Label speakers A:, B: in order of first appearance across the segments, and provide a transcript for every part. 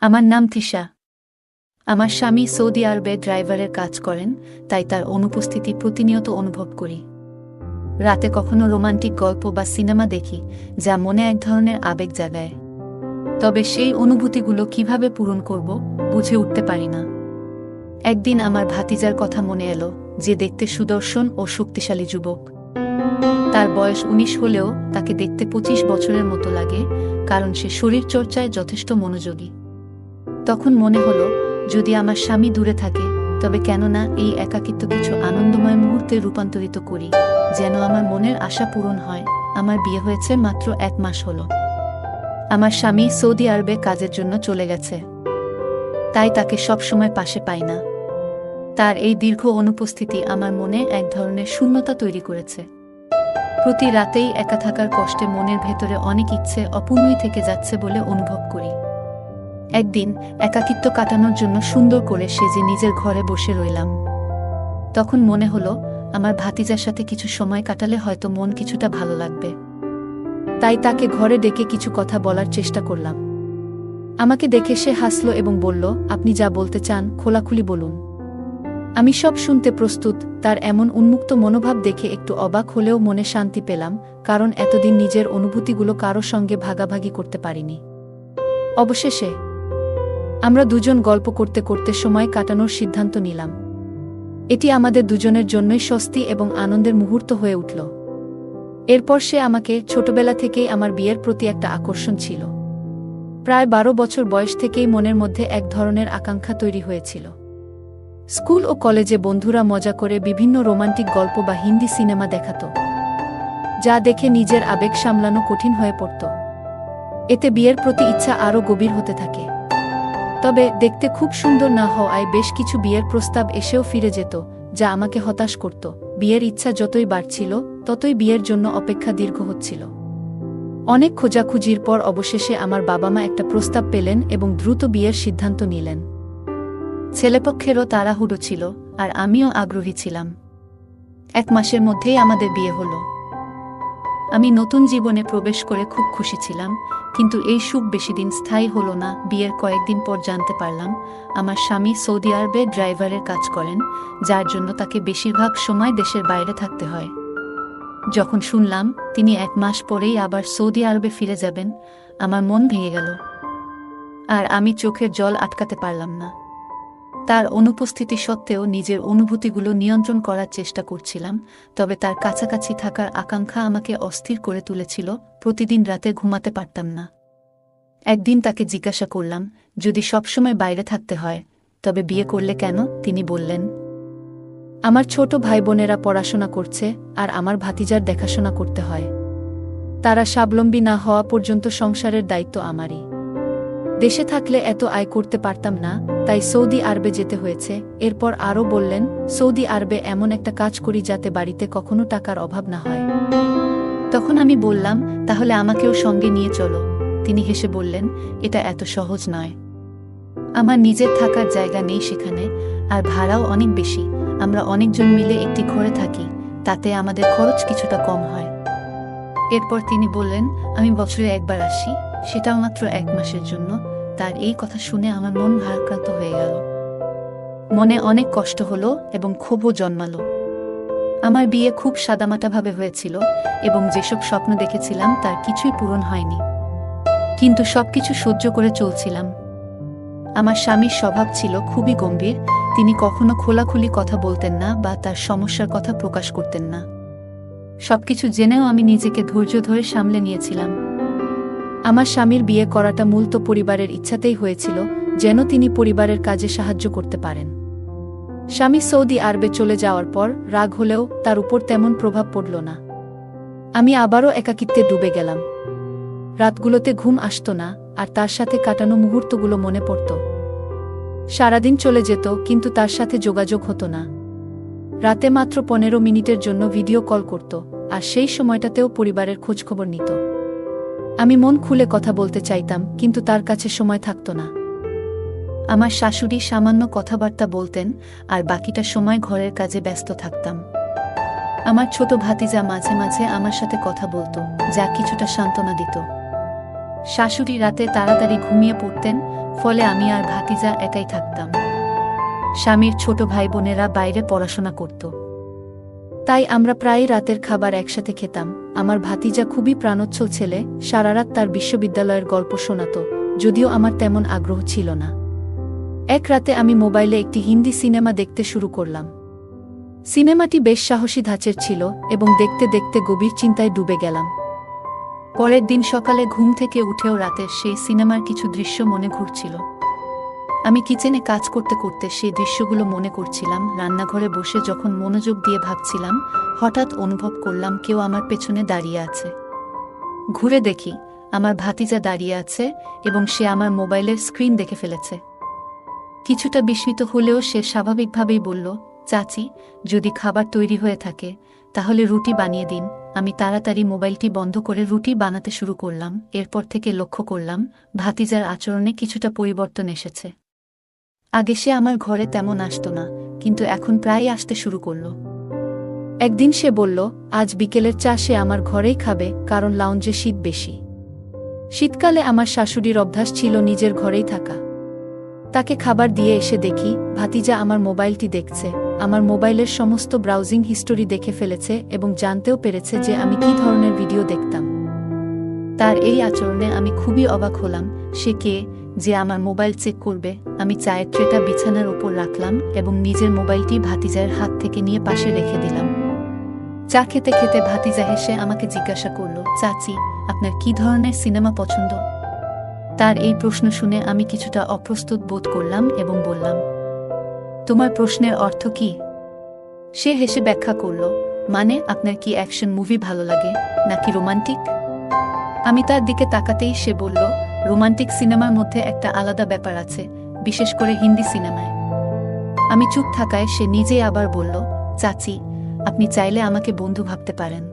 A: আমার নাম তিশা। আমার স্বামী সৌদি আরবে ড্রাইভারের কাজ করেন, তাই তার অনুপস্থিতি প্রতিনিয়ত অনুভব করি। রাতে কখনো রোমান্টিক গল্প বা সিনেমা দেখি, যা মনে এক ধরনের আবেগ জাগায়। তবে সেই অনুভূতিগুলো কিভাবে পূরণ করব বুঝে উঠতে পারি না। একদিন আমার ভাতিজার কথা মনে এলো, যে দেখতে সুদর্শন ও শক্তিশালী যুবক। তার বয়স ১৯ হলেও তাকে দেখতে ২৫ বছরের মতো লাগে, কারণ সে শরীরচর্চায় যথেষ্ট মনোযোগী। তখন মনে হলো, যদি আমার স্বামী দূরে থাকে, তবে কেন না এই একাকিত্ব কিছু আনন্দময় মুহূর্তে রূপান্তরিত করি, যেন আমার মনের আশা পূরণ হয়। আমার বিয়ে হয়েছে মাত্র ১ মাস হলো। আমার স্বামী সৌদি আরবে কাজের জন্য চলে গেছে, তাই তাকে সবসময় পাশে পাই না। তার এই দীর্ঘ অনুপস্থিতি আমার মনে এক ধরনের শূন্যতা তৈরি করেছে। প্রতি রাতেই একা থাকার কষ্টে মনের ভেতরে অনেক ইচ্ছে অপূর্ণই থেকে যাচ্ছে বলে অনুভব করি। একদিন একাকিত্ব কাটানোর জন্য সুন্দর করে সেজে নিজের ঘরে বসে রইলাম। তখন মনে হলো, আমার ভাতিজার সাথে কিছু সময় কাটালে হয়তো মন কিছুটা ভালো লাগবে। তাই তাকে ঘরে ডেকে কিছু কথা বলার চেষ্টা করলাম। আমাকে দেখে সে হাসল এবং বলল, আপনি যা বলতে চান খোলাখুলি বলুন। আমি সব শুনতে প্রস্তুত। তার এমন উন্মুক্ত মনোভাব দেখে একটু অবাক হলেও মনে শান্তি পেলাম, কারণ এতদিন নিজের অনুভূতিগুলো কারো সঙ্গে ভাগাভাগি করতে পারিনি। অবশেষে আমরা দুজন গল্প করতে করতে সময় কাটানোর সিদ্ধান্ত নিলাম। এটি আমাদের দুজনের জন্যই স্বস্তি এবং আনন্দের মুহূর্ত হয়ে উঠল। এরপর সে আমাকে ছোটবেলা থেকেই আমার বিয়ের প্রতি একটা আকর্ষণ ছিল। প্রায় ১২ বছর বয়স থেকেই মনের মধ্যে এক ধরনের আকাঙ্ক্ষা তৈরি হয়েছিল। স্কুল ও কলেজে বন্ধুরা মজা করে বিভিন্ন রোমান্টিক গল্প বা হিন্দি সিনেমা দেখাত, যা দেখে নিজের আবেগ সামলানো কঠিন হয়ে পড়ত। এতে বিয়ের প্রতি ইচ্ছা আরও গভীর হতে থাকে। তবে দেখতে খুব সুন্দর না হওয়ায় বেশ কিছু বিয়ের প্রস্তাব এসেও ফিরে যেত, যা আমাকে হতাশ করত। বিয়ের ইচ্ছা যতই বাড়ছিল, ততই বিয়ের জন্য অপেক্ষা দীর্ঘ হচ্ছিল। অনেক খোঁজাখুঁজির পর অবশেষে আমার বাবা মা একটা প্রস্তাব পেলেন এবং দ্রুত বিয়ের সিদ্ধান্ত নিলেন। ছেলেপক্ষেরও তাড়াহুড়ো ছিল, আর আমিও আগ্রহী ছিলাম। ১ মাসের মধ্যেই আমাদের বিয়ে হলো। আমি নতুন জীবনে প্রবেশ করে খুব খুশি ছিলাম, কিন্তু এই সুখ বেশিদিন স্থায়ী হলো না। বিয়ের কয়েকদিন পর জানতে পারলাম, আমার স্বামী সৌদি আরবে ড্রাইভারের কাজ করেন, যার জন্য তাকে বেশিরভাগ সময় দেশের বাইরে থাকতে হয়। যখন শুনলাম তিনি ১ মাস পরেই আবার সৌদি আরবে ফিরে যাবেন, আমার মন ভেঙে গেল। আর আমি চোখের জল আটকাতে পারলাম না। তার অনুপস্থিতি সত্ত্বেও নিজের অনুভূতিগুলো নিয়ন্ত্রণ করার চেষ্টা করছিলাম, তবে তার কাছাকাছি থাকার আকাঙ্ক্ষা আমাকে অস্থির করে তুলেছিল। প্রতিদিন রাতে ঘুমাতে পারতাম না। একদিন তাকে জিজ্ঞাসা করলাম, যদি সবসময় বাইরে থাকতে হয়, তবে বিয়ে করলে কেন? তিনি বললেন, আমার ছোট ভাই বোনেরা পড়াশোনা করছে, আর আমার ভাতিজার দেখাশোনা করতে হয়। তারা স্বাবলম্বী না হওয়া পর্যন্ত সংসারের দায়িত্ব আমারই। দেশে থাকলে এত আয় করতে পারতাম না, তাই সৌদি আরবে যেতে হয়েছে। এরপর আরও বললেন, সৌদি আরবে এমন একটা কাজ করি যাতে বাড়িতে কখনো টাকার অভাব না হয়। তখন আমি বললাম, তাহলে আমাকেও সঙ্গে নিয়ে চলো। তিনি হেসে বললেন, এটা এত সহজ নয়। আমার নিজের থাকার জায়গা নেই সেখানে, আর ভাড়াও অনেক বেশি। আমরা অনেকজন মিলে একটি ঘরে থাকি, তাতে আমাদের খরচ কিছুটা কম হয়। এরপর তিনি বললেন, আমি বছরে একবার আসি, সেটাও মাত্র ১ মাসের জন্য। তার এই কথা শুনে আমার মন ভারাক্রান্ত হয়ে গেল। মনে অনেক কষ্ট হলো এবং ক্ষোভও জন্মালো। আমার বিয়ে খুব সাদামাটাভাবে হয়েছিল, এবং যেসব স্বপ্ন দেখেছিলাম তার কিছুই পূরণ হয়নি। কিন্তু সবকিছু সহ্য করে চলছিলাম। আমার স্বামীর স্বভাব ছিল খুবই গম্ভীর। তিনি কখনো খোলাখুলি কথা বলতেন না বা তার সমস্যার কথা প্রকাশ করতেন না। সবকিছু জেনেও আমি নিজেকে ধৈর্য ধরে সামলে নিয়েছিলাম। আমার স্বামীর বিয়ে করাটা মূলত পরিবারের ইচ্ছাতেই হয়েছিল, যেন তিনি পরিবারের কাজে সাহায্য করতে পারেন। স্বামী সৌদি আরবে চলে যাওয়ার পর রাগ হলেও তার উপর তেমন প্রভাব পড়ল না। আমি আবারও একাকিত্বে ডুবে গেলাম। রাতগুলোতে ঘুম আসত না, আর তার সাথে কাটানো মুহূর্তগুলো মনে পড়ত। সারাদিন চলে যেত, কিন্তু তার সাথে যোগাযোগ হতো না। রাতে মাত্র ১৫ মিনিটের জন্য ভিডিও কল করত, আর সেই সময়টাতেও পরিবারের খোঁজখবর নিত। আমি মন খুলে কথা বলতে চাইতাম, কিন্তু তার কাছে সময় থাকত না। আমার শাশুড়ি সামান্য কথাবার্তা বলতেন, আর বাকিটা সময় ঘরের কাজে ব্যস্ত থাকতাম। আমার ছোট ভাতিজা মাঝে মাঝে আমার সাথে কথা বলতো, যা কিছুটা সান্ত্বনা দিত। শাশুড়ি রাতে তাড়াতাড়ি ঘুমিয়ে পড়তেন, ফলে আমি আর ভাতিজা একাই থাকতাম। স্বামীর ছোট ভাই বোনেরা বাইরে পড়াশোনা করত, তাই আমরা প্রায় রাতের খাবার একসাথে খেতাম। আমার ভাতিজা খুবই প্রাণোচ্ছল ছেলে, সারারাত তার বিশ্ববিদ্যালয়ের গল্প শোনাত, যদিও আমার তেমন আগ্রহ ছিল না। এক রাতে আমি মোবাইলে একটি হিন্দি সিনেমা দেখতে শুরু করলাম। সিনেমাটি বেশ সাহসী ধাঁচের ছিল এবং দেখতে দেখতে গভীর চিন্তায় ডুবে গেলাম। পরের দিন সকালে ঘুম থেকে উঠেও রাতের সেই সিনেমার কিছু দৃশ্য মনে ঘুরছিল। আমি কিচেনে কাজ করতে করতে সেই দৃশ্যগুলো মনে করছিলাম। রান্নাঘরে বসে যখন মনোযোগ দিয়ে ভাবছিলাম, হঠাৎ অনুভব করলাম কেউ আমার পেছনে দাঁড়িয়ে আছে। ঘুরে দেখি আমার ভাতিজা দাঁড়িয়ে আছে এবং সে আমার মোবাইলের স্ক্রিন দেখে ফেলেছে। কিছুটা বিস্মিত হলেও সে স্বাভাবিকভাবেই বলল, চাচি, যদি খাবার তৈরি হয়ে থাকে তাহলে রুটি বানিয়ে দিন। আমি তাড়াতাড়ি মোবাইলটি বন্ধ করে রুটি বানাতে শুরু করলাম। এরপর থেকে লক্ষ্য করলাম ভাতিজার আচরণে কিছুটা পরিবর্তন এসেছে। আগে সে আমার ঘরে তেমন আসতো না, কিন্তু এখন প্রায় আসতে শুরু করল। একদিন সে বলল, আজ বিকেলের চা সে আমার ঘরেই খাবে, কারণ লাউঞ্জে শীত বেশি। শীতকালে আমার শাশুড়ির অভ্যাস ছিল নিজের ঘরেই থাকা। তাকে খাবার দিয়ে এসে দেখি ভাতিজা আমার মোবাইলটি দেখছে। আমার মোবাইলের সমস্ত ব্রাউজিং হিস্টোরি দেখে ফেলেছে এবং জানতেও পেরেছে যে আমি কী ধরনের ভিডিও দেখতাম। তার এই আচরণে আমি খুবই অবাক হলাম। সে কে যে আমার মোবাইল চেক করবে? আমি চায়ের ট্রেটা বিছানার ওপর রাখলাম এবং নিজের মোবাইলটি ভাতিজার হাত থেকে নিয়ে পাশে রেখে দিলাম। চা খেতে খেতে ভাতিজা হেসে আমাকে জিজ্ঞাসা করল, চাচি, আপনার কী ধরনের সিনেমা পছন্দ? তার এই প্রশ্ন শুনে আমি কিছুটা অপ্রস্তুত বোধ করলাম এবং বললাম, তোমার প্রশ্নের অর্থ কি? সে হেসে ব্যাখ্যা করল, মানে আপনার কি অ্যাকশন মুভি ভালো লাগে নাকি রোমান্টিক? আমি তার দিকে তাকাতেই সে বলল, রোমান্টিক সিনেমার মধ্যে একটা আলাদা ব্যাপার আছে, বিশেষ করে হিন্দি সিনেমায়। আমি চুপ থাকায় সে নিজেই আবার বলল, চাচি, আপনি চাইলে আমাকে বন্ধু ভাবতে পারেন।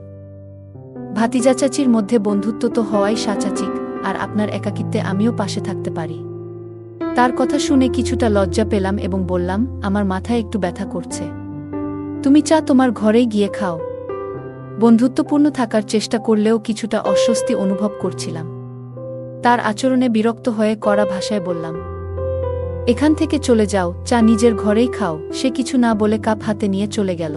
A: ভাতিজা চাচির মধ্যে বন্ধুত্ব তো হওয়াই স্বাভাবিক, আর আপনার একাকিত্বে আমিও পাশে থাকতে পারি। তার কথা শুনে কিছুটা লজ্জা পেলাম এবং বললাম, আমার মাথায় একটু ব্যথা করছে। তুমি চা তোমার ঘরেই গিয়ে খাও। বন্ধুত্বপূর্ণ থাকার চেষ্টা করলেও কিছুটা অস্বস্তি অনুভব করছিলাম। তার আচরণে বিরক্ত হয়ে কড়া ভাষায় বললাম, এখান থেকে চলে যাও, চা নিজের ঘরেই খাও। সে কিছু না বলে কাপ হাতে নিয়ে চলে গেল।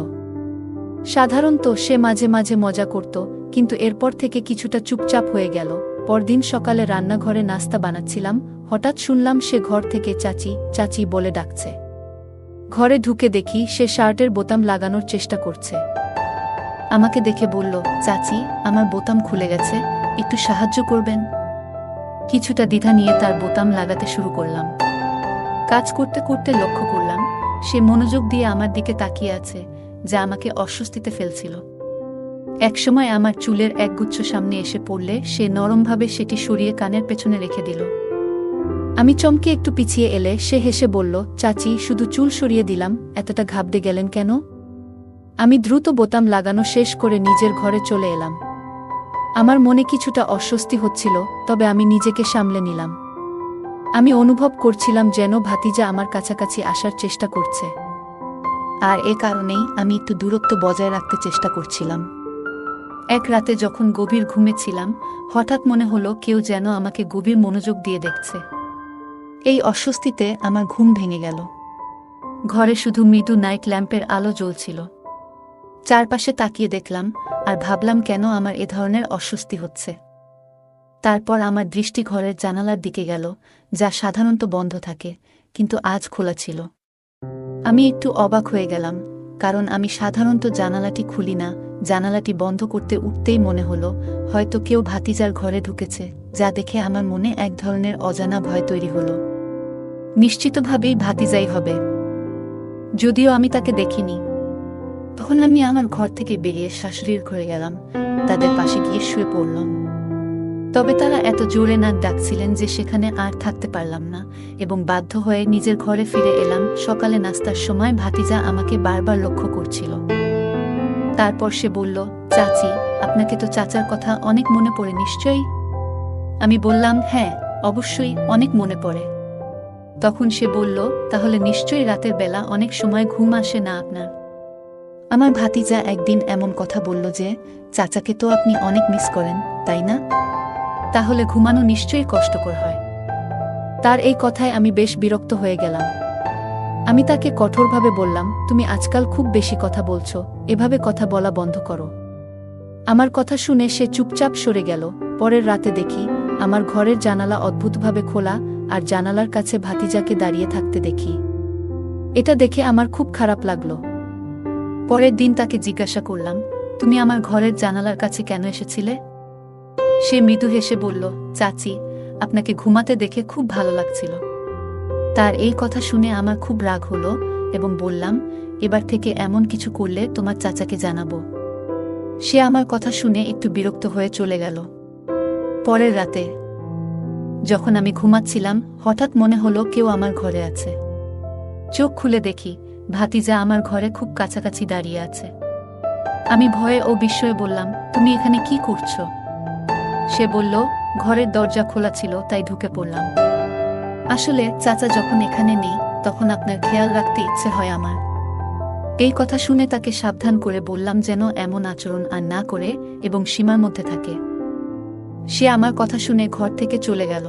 A: সাধারণত সে মাঝে মাঝে মজা করত, কিন্তু এরপর থেকে কিছুটা চুপচাপ হয়ে গেল। পরদিন সকালে রান্নাঘরে নাস্তা বানাচ্ছিলাম, হঠাৎ শুনলাম সে ঘর থেকে চাচি চাচি বলে ডাকছে। ঘরে ঢুকে দেখি সে শার্টের বোতাম লাগানোর চেষ্টা করছে। আমাকে দেখে বলল, চাচি, আমার বোতাম খুলে গেছে, একটু সাহায্য করবেন? কিছুটা দ্বিধা নিয়ে তার বোতাম লাগাতে শুরু করলাম। কাজ করতে করতে লক্ষ্য করলাম সে মনোযোগ দিয়ে আমার দিকে তাকিয়ে আছে, যা আমাকে অস্বস্তিতে ফেলছিল। একসময় আমার চুলের একগুচ্ছ সামনে এসে পড়লে সে নরমভাবে সেটি সরিয়ে কানের পেছনে রেখে দিল। আমি চমকে একটু পিছিয়ে এলে সে হেসে বলল, চাচি, শুধু চুল সরিয়ে দিলাম, এতটা ঘাবড়ে গেলেন কেন? আমি দ্রুত বোতাম লাগানো শেষ করে নিজের ঘরে চলে এলাম। আমার মনে কিছুটা অস্বস্তি হচ্ছিল, তবে আমি নিজেকে সামলে নিলাম। আমি অনুভব করছিলাম যেন ভাতিজা আমার কাছাকাছি আসার চেষ্টা করছে, আর এ কারণেই আমি একটু দূরত্ব বজায় রাখতে চেষ্টা করছিলাম। এক রাতে যখন গভীর ঘুমেছিলাম, হঠাৎ মনে হলো কেউ যেন আমাকে গভীর মনোযোগ দিয়ে দেখছে। এই অস্বস্তিতে আমার ঘুম ভেঙে গেল। ঘরে শুধু মৃদু নাইট ল্যাম্পের আলো জ্বলছিল। চারপাশে তাকিয়ে দেখলাম আর ভাবলাম কেন আমার এ ধরনের অস্বস্তি হচ্ছে। তারপর আমার দৃষ্টি ঘরের জানালার দিকে গেল, যা সাধারণত বন্ধ থাকে, কিন্তু আজ খোলা ছিল। আমি একটু অবাক হয়ে গেলাম, কারণ আমি সাধারণত জানালাটি খুলি না। জানালাটি বন্ধ করতে উঠতেই মনে হলো হয়তো কেউ ভাতিজার ঘরে ঢুকেছে, যা দেখে আমার মনে এক ধরনের অজানা ভয় তৈরি হলো। নিশ্চিতভাবেই ভাতিজাই হবে, যদিও আমি তাকে দেখিনি। তখন আমি আমার ঘর থেকে বেরিয়ে শাশুড়ির ঘরে গেলাম, তাদের পাশে গিয়ে শুয়ে পড়লাম। তবে তারা এত জোরে নাক ডাকছিলেন যে সেখানে আর থাকতে পারলাম না এবং বাধ্য হয়ে নিজের ঘরে ফিরে এলাম। সকালে নাস্তার সময় ভাতিজা আমাকে বারবার লক্ষ্য করছিল। তারপর সে বলল, চাচি, আপনাকে তো চাচার কথা অনেক মনে পড়ে নিশ্চয়ই? আমি বললাম, হ্যাঁ, অবশ্যই অনেক মনে পড়ে। তখন সে বলল, তাহলে নিশ্চয়ই রাতের বেলা অনেক সময় ঘুম আসে না আপনার? আমার ভাতিজা একদিন এমন কথা বলল যে, চাচাকে তো আপনি অনেক মিস করেন, তাই না? তাহলে ঘুমানো নিশ্চয়ই কষ্টকর হয়। তার এই কথায় আমি বেশ বিরক্ত হয়ে গেলাম। আমি তাকে কঠোরভাবে বললাম, তুমি আজকাল খুব বেশি কথা বলছো, এভাবে কথা বলা বন্ধ করো। আমার কথা শুনে সে চুপচাপ সরে গেল। পরের রাতে দেখি আমার ঘরের জানালা অদ্ভুতভাবে খোলা, আর জানালার কাছে ভাতিজাকে দাঁড়িয়ে থাকতে দেখি। এটা দেখে আমার খুব খারাপ লাগলো। পরের দিন তাকে জিজ্ঞাসা করলাম, তুমি আমার ঘরের জানালার কাছে কেন এসেছিলে? সে মৃদু হেসে বলল, চাচি, আপনাকে ঘুমাতে দেখে খুব ভালো লাগছিল। তার এই কথা শুনে আমার খুব রাগ হলো এবং বললাম, এবার থেকে এমন কিছু করলে তোমার চাচাকে জানাবো। সে আমার কথা শুনে একটু বিরক্ত হয়ে চলে গেল। পরের রাতে যখন আমি ঘুমাচ্ছিলাম, হঠাৎ মনে হলো কেউ আমার ঘরে আছে। চোখ খুলে দেখি ভাতিজা আমার ঘরে খুব কাছাকাছি দাঁড়িয়ে আছে। আমি ভয়ে ও বিস্ময়ে বললাম, তুমি এখানে কি করছো? সে বলল, ঘরের দরজা খোলা ছিল তাই ঢুকে পড়লাম। আসলে চাচা যখন এখানে নেই তখন আপনার খেয়াল রাখতে ইচ্ছে হয় আমার। এই কথা শুনে তাকে সাবধান করে বললাম যেন এমন আচরণ আর না করে এবং সীমার মধ্যে থাকে। সে আমার কথা শুনে ঘর থেকে চলে গেল।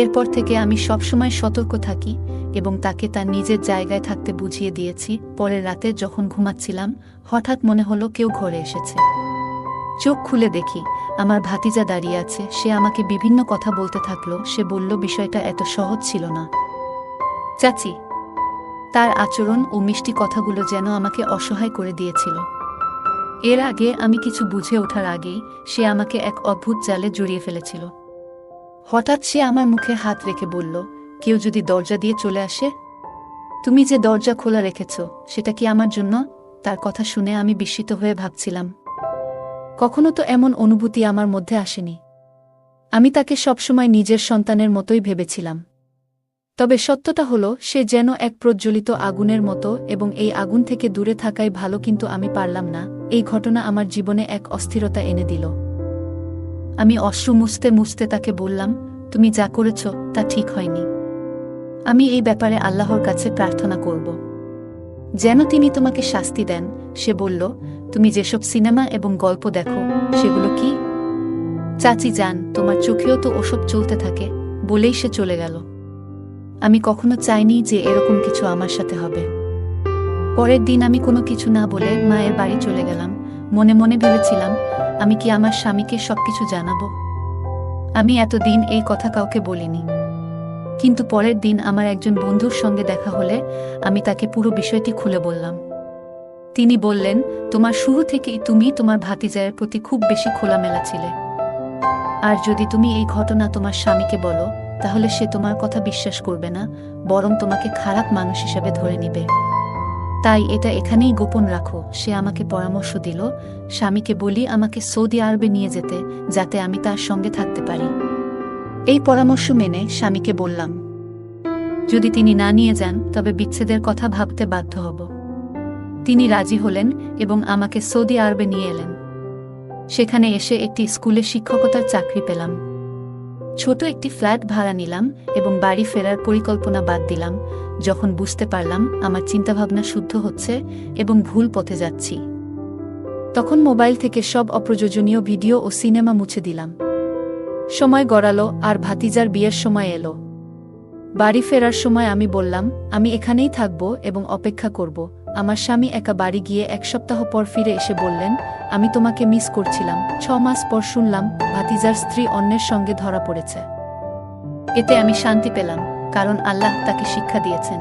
A: এরপর থেকে আমি সবসময় সতর্ক থাকি এবং তাকে তার নিজের জায়গায় থাকতে বুঝিয়ে দিয়েছি। পরের রাতে যখন ঘুমাচ্ছিলাম, হঠাৎ মনে হলো কেউ ঘরে এসেছে। চোখ খুলে দেখি আমার ভাতিজা দাঁড়িয়ে আছে। সে আমাকে বিভিন্ন কথা বলতে থাকলো। সে বলল, বিষয়টা এত সহজ ছিল না চাচি। তার আচরণ ও মিষ্টি কথাগুলো যেন আমাকে অসহায় করে দিয়েছিল। এর আগে আমি কিছু বুঝে ওঠার আগেই সে আমাকে এক অদ্ভুত জালে জড়িয়ে ফেলেছিল। হঠাৎ সে আমার মুখে হাত রেখে বলল, কেউ যদি দরজা দিয়ে চলে আসে? তুমি যে দরজা খোলা রেখেছ সেটা কি আমার জন্য? তার কথা শুনে আমি বিস্মিত হয়ে ভাবছিলাম, কখনো তো এমন অনুভূতি আমার মধ্যে আসেনি। আমি তাকে সবসময় নিজের সন্তানের মতোই ভেবেছিলাম। তবে সত্যটা হলো, সে যেন এক প্রজ্বলিত আগুনের মতো এবং এই আগুন থেকে দূরে থাকাই ভালো, কিন্তু আমি পারলাম না। এই ঘটনা আমার জীবনে এক অস্থিরতা এনে দিল। আমি অশ্রু মুছতে মুছতে তাকে বললাম, তুমি যা করেছ তা ঠিক হয়নি। আমি এই ব্যাপারে আল্লাহর কাছে প্রার্থনা করব যেন তিনি তোমাকে শাস্তি দেন। সে বলল, তুমি যেসব সিনেমা এবং গল্প দেখো সেগুলো কি? চাচি যান, তোমার চোখেও তো ওসব চলতে থাকে। বলেই সে চলে গেল। আমি কখনো চাইনি যে এরকম কিছু আমার সাথে হবে। পরের দিন আমি কোনো কিছু না বলে মায়ের বাড়ি চলে গেলাম। মনে মনে ভেবেছিলাম, আমি কি আমার স্বামীকে সবকিছু জানাবো? আমি এতদিন এই কথা কাউকে বলিনি। কিন্তু পরের দিন আমার একজন বন্ধুর সঙ্গে দেখা হলে আমি তাকে পুরো বিষয়টি খুলে বললাম। তিনি বললেন, তোমার শুরু থেকেই তুমি তোমার ভাতিজায়ের প্রতি খুব বেশি খোলামেলা ছিলে। আর যদি তুমি এই ঘটনা তোমার স্বামীকে বলো তাহলে সে তোমার কথা বিশ্বাস করবে না, বরং তোমাকে খারাপ মানুষ হিসেবে ধরে নিবে। তাই এটা এখানেই গোপন রাখো। সে আমাকে পরামর্শ দিল, স্বামীকে বলি আমাকে সৌদি আরবে নিয়ে যেতে, যাতে আমি তার সঙ্গে থাকতে পারি। এই পরামর্শ মেনে স্বামীকে বললাম, যদি তিনি না নিয়ে যান তবে বিচ্ছেদের কথা ভাবতে বাধ্য হব। তিনি রাজি হলেন এবং আমাকে সৌদি আরবে নিয়ে এলেন। সেখানে এসে একটি স্কুলে শিক্ষকতার চাকরি পেলাম। ছোট একটি ফ্ল্যাট ভাড়া নিলাম এবং বাড়ি ফেরার পরিকল্পনা বাদ দিলাম যখন বুঝতে পারলাম আমার চিন্তাভাবনা শুদ্ধ হচ্ছে এবং ভুল পথে যাচ্ছি। তখন মোবাইল থেকে সব অপ্রয়োজনীয় ভিডিও ও সিনেমা মুছে দিলাম। সময় গড়ালো আর ভাতিজার বিয়ের সময় এলো। বাড়ি ফেরার সময় আমি বললাম, আমি এখানেই থাকব এবং অপেক্ষা করব। আমার স্বামী একা বাড়ি গিয়ে 1 সপ্তাহ পর ফিরে এসে বললেন, আমি তোমাকে মিস করছিলাম। 6 মাস পর শুনলাম ভাতিজার স্ত্রী অন্যের সঙ্গে ধরা পড়েছে। এতে আমি শান্তি পেলাম, কারণ আল্লাহ তাকে শিক্ষা দিয়েছেন।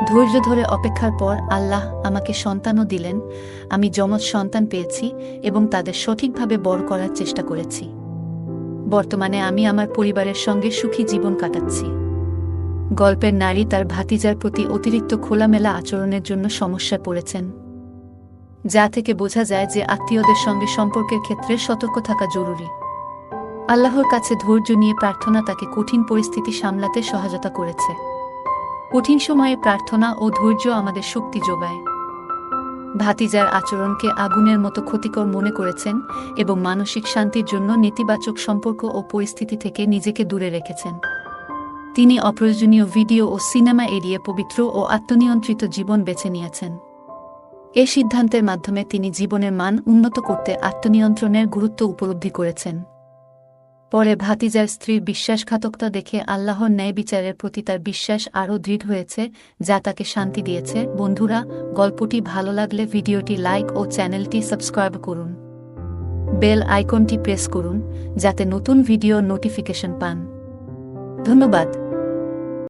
A: ধৈর্য ধরে অপেক্ষার পর আল্লাহ আমাকে সন্তানও দিলেন। আমি যমজ সন্তান পেয়েছি এবং তাদের সঠিকভাবে বড় করার চেষ্টা করেছি। বর্তমানে আমি আমার পরিবারের সঙ্গে সুখী জীবন কাটাচ্ছি। গল্পের নারী তার ভাতিজার প্রতি অতিরিক্ত খোলামেলা আচরণের জন্য সমস্যায় পড়েছেন, যা থেকে বোঝা যায় যে আত্মীয়দের সঙ্গে সম্পর্কের ক্ষেত্রে সতর্ক থাকা জরুরি। আল্লাহর কাছে ধৈর্য নিয়ে প্রার্থনা তাকে কঠিন পরিস্থিতি সামলাতে সহায়তা করেছে। কঠিন সময়ে প্রার্থনা ও ধৈর্য আমাদের শক্তি যোগায়। ভাতিজার আচরণকে আগুনের মতো ক্ষতিকর মনে করেছেন এবং মানসিক শান্তির জন্য নেতিবাচক সম্পর্ক ও পরিস্থিতি থেকে নিজেকে দূরে রেখেছেন। তিনি অপ্রয়োজনীয় ভিডিও ও সিনেমা এড়িয়ে পবিত্র ও আত্মনিয়ন্ত্রিত জীবন বেছে নিয়েছেন। এ সিদ্ধান্তের মাধ্যমে তিনি জীবনের মান উন্নত করতে আত্মনিয়ন্ত্রণের গুরুত্ব উপলব্ধি করেছেন। পরে ভাতিজার স্ত্রীর বিশ্বাসঘাতকতা দেখে আল্লাহর ন্যায় বিচারের প্রতি তার বিশ্বাস আরও দৃঢ় হয়েছে, যা তাকে শান্তি দিয়েছে। বন্ধুরা, গল্পটি ভালো লাগলে ভিডিওটি লাইক ও চ্যানেলটি সাবস্ক্রাইব করুন। বেল আইকনটি প্রেস করুন যাতে নতুন ভিডিও নোটিফিকেশন পান। ধন্যবাদ।